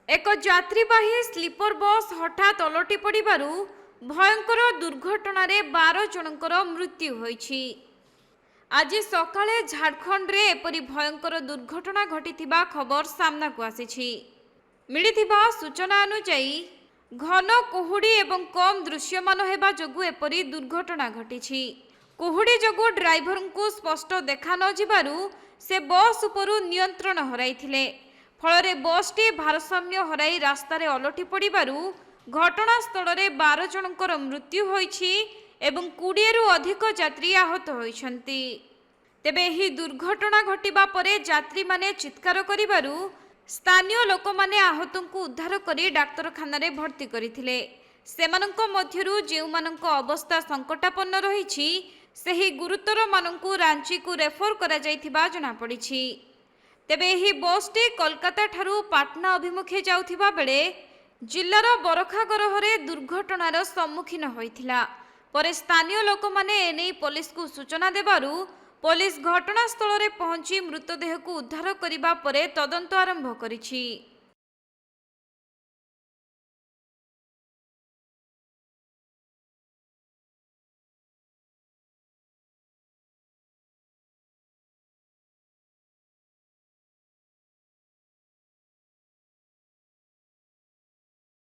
एक यात्रीवाही sleeper bus हठात ओलटि पड़ू भयंकर दुर्घटन 12 जनकर मृत्यु होईछि। आज सकाळे झारखंड रे एपरी भयंकर दुर्घटना घटिथिबा खबर सामना को आसीछि। मिलिथिबा सूचना अनुसार घन कुहुड़ी एवं कम दृश्यमान हेबा जोगु एपरी दुर्घटना घटिछि। कुहुड़ी जोगु ड्राइवर को स्पष्ट देखा न जिबारु से बस उपरु नियंत्रण हराइथिले। फलरे बसटी भारसाम्य हराई रास्तार ओलटि पड़ू घटनास्थल 12 जनकर मृत्यु होईछि एवं 20 रु अधिक यात्री आहत होइछन्ति। तेबे एही दुर्घटना घटिबा परे यात्री माने चित्कार करिबारु स्थानीय लोक माने आहतंकु उद्धार करी डाक्तरखाना रे भर्ती करिथिले। सेमानंक मध्यरु जेउमानंक अवस्था संकटापन्न रहिछि सेही गुरुतर मानंकु रांची को रेफर करा जाइथिबा जणा पड़िछि। तेबे एही बसटी कोलकाता ठारू पाटना अभिमुखे जाउथिबा बेले जिल्लार बरखागरहरे दुर्घटनार सम्मुखीन होइथिला। परे स्थानीय लोक माने एनै पुलिस को सूचना देबारु पुलिस घटनास्थल रे पहुंची मृतदेह को उद्धार करिबा परे तदंत आरंभ करिछि।